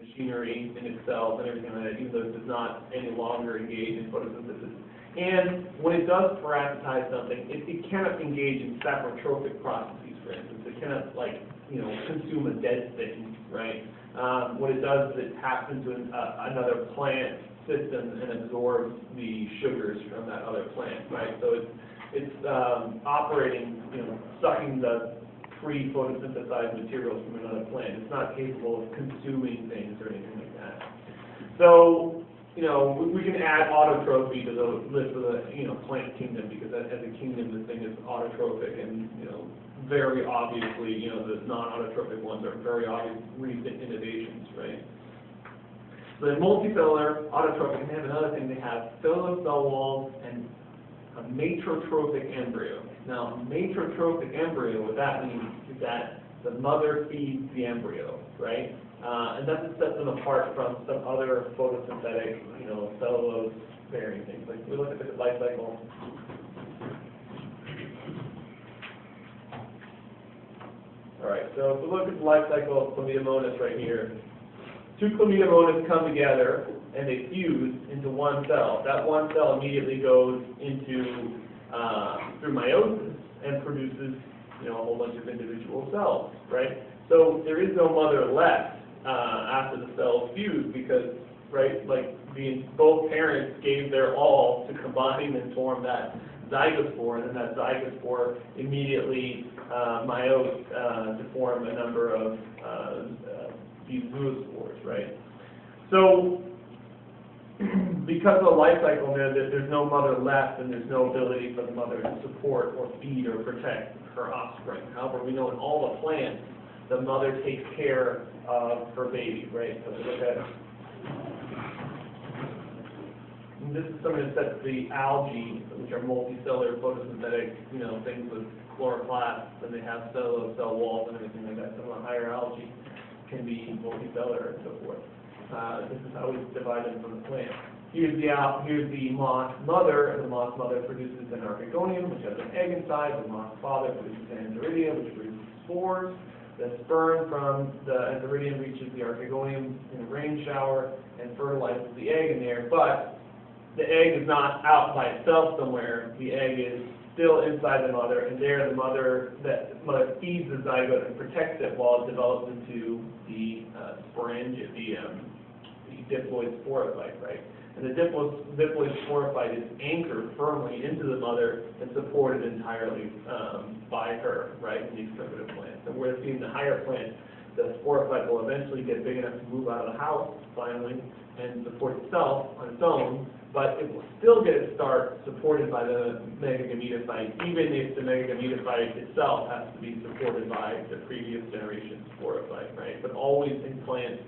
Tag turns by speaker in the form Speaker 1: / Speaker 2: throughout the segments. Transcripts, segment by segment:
Speaker 1: machinery in its cells and everything like that, even though it does not any longer engage in photosynthesis. And when it does parasitize something, it cannot engage in saprotrophic processes, for instance. It cannot, like, consume a dead thing, right? What it does is it taps into another plant system and absorbs the sugars from that other plant, right? So it's operating, sucking the pre-photosynthesized materials from another plant. It's not capable of consuming things or anything like that. So, we can add autotrophy to the list of the, plant kingdom, because as a kingdom, this thing is autotrophic, and, very obviously, the non-autotrophic ones are very obvious recent innovations, right? So they're multicellular, autotrophic, and they have another thing. They have cellulose cell walls and a matrotrophic embryo. Now, a matrotrophic embryo, what that means is that the mother feeds the embryo, right? And that's what sets them apart from some other photosynthetic, cellulose-bearing things. Like, we look at the life cycle. All right, so if we look at the life cycle of Chlamydomonas right here, two Chlamydomonas come together and they fuse into one cell. That one cell immediately goes into, through meiosis and produces, a whole bunch of individual cells, right? So there is no mother left after the cells fuse, because, right, like both parents gave their all to combine and form that zygospore, and then that zygospore immediately meiotes to form a number of these zoospores, right? So because of the life cycle there's no mother left, and there's no ability for the mother to support or feed or protect her offspring. However, we know in all the plants, the mother takes care of her baby, right? So we look at, and this is something that sets the algae, which are multicellular photosynthetic, things with chloroplasts, and they have cellulose cell walls and everything like that. Some of the higher algae can be multicellular and so forth. This is how we divide them from the plant. Here's the moth mother, and the moth mother produces an archegonium, which has an egg inside. The moth father produces an antheridium, which produces spores. The sperm from the antheridium reaches the archegonium in a rain shower and fertilizes the egg in there, but the egg is not out by itself somewhere. The egg is still inside the mother, and there the mother feeds the zygote and protects it while it develops into the sporangia, the diploid sporophyte, right? And the diploid sporophyte is anchored firmly into the mother and supported entirely by her, right, in these primitive plants. And we're seeing the higher plants, the sporophyte will eventually get big enough to move out of the house, finally, and support itself on its own, but it will still get its start supported by the megagametophyte, even if the megagametophyte itself has to be supported by the previous generation sporophyte, right? But always in plants,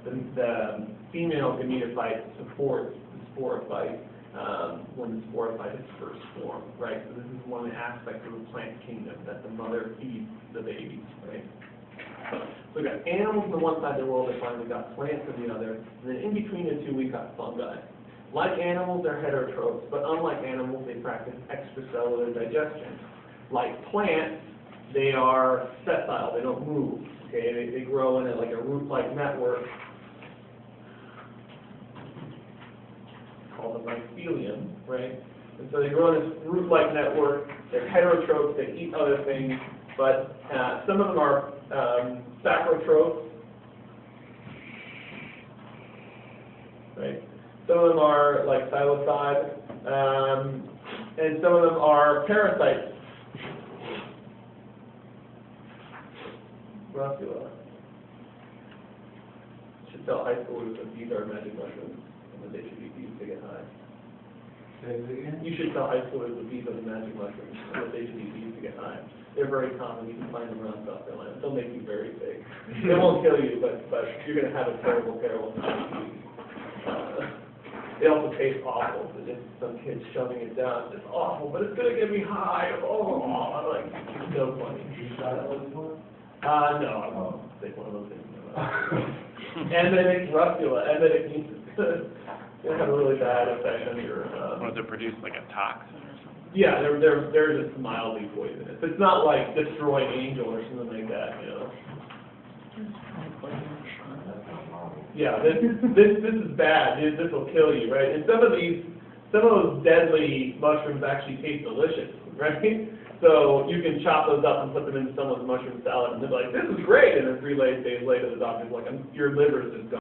Speaker 1: the female gametophyte supports the sporophyte when the sporophyte is first formed, right? So this is one of the aspects of the plant kingdom, that the mother feeds the baby, right? So we've got animals on the one side of the world, we've got plants on the other, and then in between the two we've got fungi. Like animals, they're heterotrophs, but unlike animals, they practice extracellular digestion. Like plants, they are sessile, they don't move, okay? They grow in like a root-like network called the mycelium, right? And so they grow in this root-like network. They're heterotrophs, they eat other things, but some of them are saprotrophs, right? Some of them are like psilocybe, and some of them are parasites. Russula. Should tell high schoolers that these are magic mushrooms, and that they should be used to get high.
Speaker 2: Say it again?
Speaker 1: You should tell high schoolers that these are the magic mushrooms, and that they should be used to get high. They're very common. You can find them around South Carolina. They'll make you very sick. They won't kill you, but you're going to have a terrible, terrible time. They also taste awful. So just some kids shoving it down. It's awful, but it's going to get me high. Oh, I'm like, it's so funny.
Speaker 2: You got it before?
Speaker 1: No, I won't take one of those things. And then it's russula, and then it's going to have a really bad effect on your...
Speaker 3: Does it produce like a toxin or something?
Speaker 1: Yeah, they're just mildly poisonous. It's not like destroying angel or something like that, yeah, this is bad, this will kill you, right? And some of those deadly mushrooms actually taste delicious, right? So you can chop those up and put them into someone's mushroom salad, and they're like, this is great, and then 3 days later, the doctor's like, your liver's just gone.